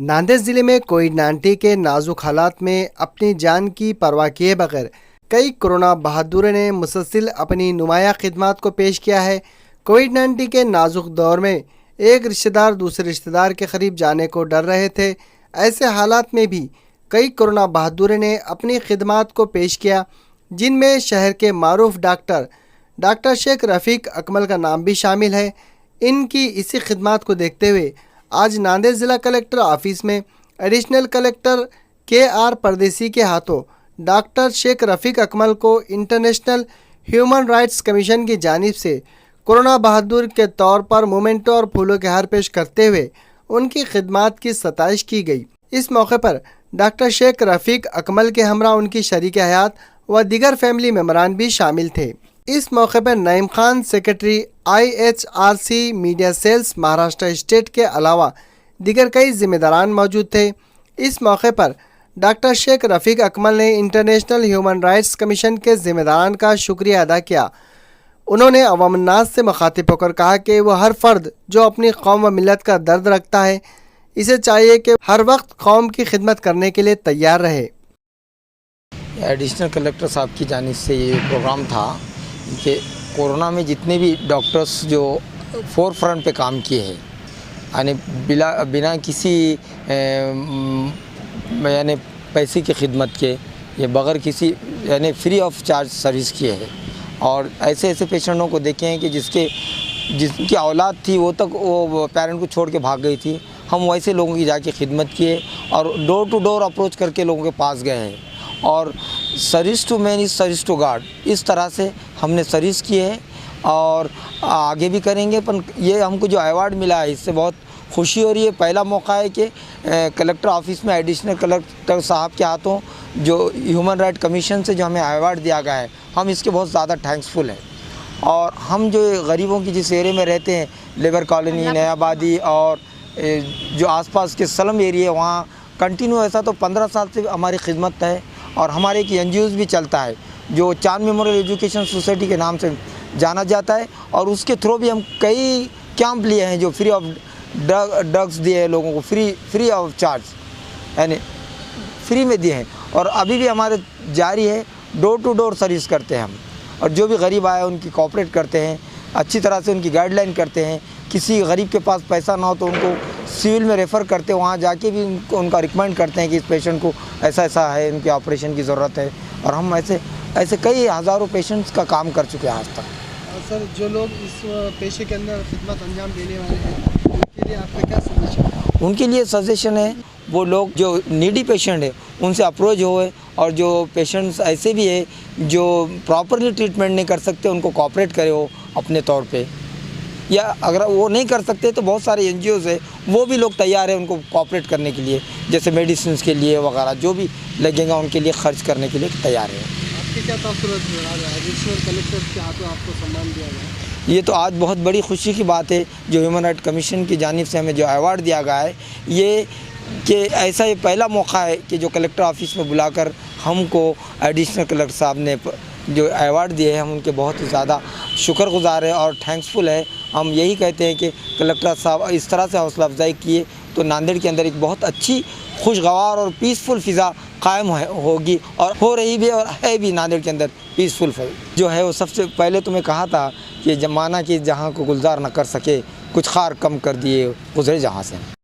नांदेड़ जिले में कोविड-19 के नाजुक हालात में अपनी जान की परवाह किए बगैर कई कोरोना बहादुरों ने मुसलसल अपनी नुमाया खिदमत को पेश किया है। कोविड-19 के नाजुक दौर में एक रिश्तेदार दूसरे रिश्तेदार के करीब जाने को डर रहे थे। ऐसे हालात में भी कई कोरोना बहादुरों ने अपनी खिदमत को पेश किया, जिनमें शहर के मारूफ डॉक्टर शेख रफ़ीक अकमल का नाम भी शामिल है। इनकी इसी खिदमत को देखते हुए आज नांदेड़ ज़िला कलेक्टर ऑफिस में एडिशनल कलेक्टर KR परदेसी के हाथों डॉक्टर शेख रफ़ीक अकमल को इंटरनेशनल ह्यूमन राइट्स कमीशन की जानिब से कोरोना बहादुर के तौर पर मोमेंटो और फूलों के हार पेश करते हुए उनकी खिदमत की सताइश की गई। इस मौके पर डॉक्टर शेख रफ़ीक अकमल के हमरा उनकी शरीक हयात व दीगर फैमिली मेम्बरान भी शामिल थे। इस मौके पर Naeem Khan secretary IHRC media cells Maharashtra state के अलावा दीगर कई जिम्मेदारान मौजूद थे। इस मौके पर डॉक्टर शेख रफ़ीक अकमल ने इंटरनेशनल ह्यूमन राइट्स कमीशन के जिम्मेदारान का शुक्रिया अदा किया। उन्होंने अवाम-उन-नास से मुखातिब होकर कहा कि वह हर फर्द जो अपनी कौम व मिलत का दर्द रखता है, इसे चाहिए कि हर वक्त कौम की खिदमत करने के लिए तैयार रहे। एडिशनल कलेक्टर साहब की जानिब से ये प्रोग्राम था कि कोरोना में जितने भी डॉक्टर्स जो फोर फ्रंट पे काम किए हैं, यानी बिना किसी यानी पैसे की खिदमत के, ये बग़ैर किसी यानी फ्री ऑफ चार्ज सर्विस किए हैं। और ऐसे पेशेंटों को देखे हैं कि जिनकी औलाद थी वो तक वो पेरेंट को छोड़ के भाग गई थी। हम वैसे लोगों की जाके खिदमत किए और डोर टू डोर अप्रोच करके लोगों के पास गए हैं और service to man is service to God, इस तरह से हमने सर्विस की है और आगे भी करेंगे। पर ये हमको जो अवार्ड मिला है इससे बहुत खुशी हो रही है। पहला मौका है कि कलेक्टर ऑफिस में एडिशनल कलेक्टर साहब के हाथों जो ह्यूमन राइट कमीशन से जो हमें अवार्ड दिया गया है, हम इसके बहुत ज़्यादा थैंक्सफुल हैं। और हम जो गरीबों की जिस एरिया में रहते हैं, लेबर कॉलोनी, नयाबादी और जो आसपास के स्लम एरिया, वहाँ कंटिन्यू ऐसा तो 15 साल से हमारी खिदमत है। और हमारे एक NGOs भी चलता है जो चांद मेमोरियल एजुकेशन सोसाइटी के नाम से जाना जाता है और उसके थ्रू भी हम कई कैंप लिए हैं जो फ्री ऑफ ड्रग्स दिए हैं लोगों को, फ्री ऑफ चार्ज, यानी फ्री में दिए हैं। और अभी भी हमारे जारी है, डोर टू डोर सर्विस करते हैं हम। और जो भी गरीब आए उनकी कोऑपरेट करते हैं, अच्छी तरह से उनकी गाइडलाइन करते हैं। किसी गरीब के पास पैसा ना हो तो उनको सिविल में रेफ़र करते हैं, वहाँ जाके भी उनका रिकमेंड करते हैं कि इस पेशेंट को ऐसा है, इनके ऑपरेशन की ज़रूरत है। और हम ऐसे कई हज़ारों पेशेंट्स का काम कर चुके हैं आज तक। सर, जो लोग इस पेशे के अंदर खिदमत अंजाम देने वाले हैं, उनके लिए आपका क्या सजेशन है? उनके लिए सजेशन है, वो लोग जो नीडी पेशेंट है उनसे अप्रोच होए, और जो पेशेंट्स ऐसे भी है जो प्रॉपरली ट्रीटमेंट नहीं कर सकते उनको कोऑपरेट करे हो अपने तौर पे, या अगर वो नहीं कर सकते तो बहुत सारे NGOs है वो भी लोग तैयार है उनको कोऑपरेट करने के लिए, जैसे मेडिसिन के लिए वगैरह जो भी लगेगा उनके लिए खर्च करने के लिए तैयार है। आपकी क्या तासुरात है? एडिशनल कलेक्टर के हाथों आपको सम्मान दिया गया, ये तो आज बहुत बड़ी खुशी की बात है जो ह्यूमन राइट कमीशन की जानिब से हमें जो अवार्ड दिया गया है, ये कि ऐसा ये पहला मौका है कि जो कलेक्टर ऑफिस में बुलाकर हमको एडिशनल कलेक्टर साहब ने जो अवार्ड दिए हैं, हम उनके बहुत ही ज़्यादा शुक्रगुजार है और थैंक्सफुल है। हम यही कहते हैं कि कलेक्टर साहब इस तरह से हौसला अफजाई किए तो नांदेड़ के अंदर एक बहुत अच्छी खुशगवार और पीसफुल फ़िज़ा कायम होगी, और हो रही भी और है भी। नांदेड़ के अंदर पीसफुल जो है वो सबसे पहले तो मैं कहा था कि ज़माना कि जहाँ को गुलजार न कर सके, कुछ खार कम कर दिए गुजरे जहाँ से।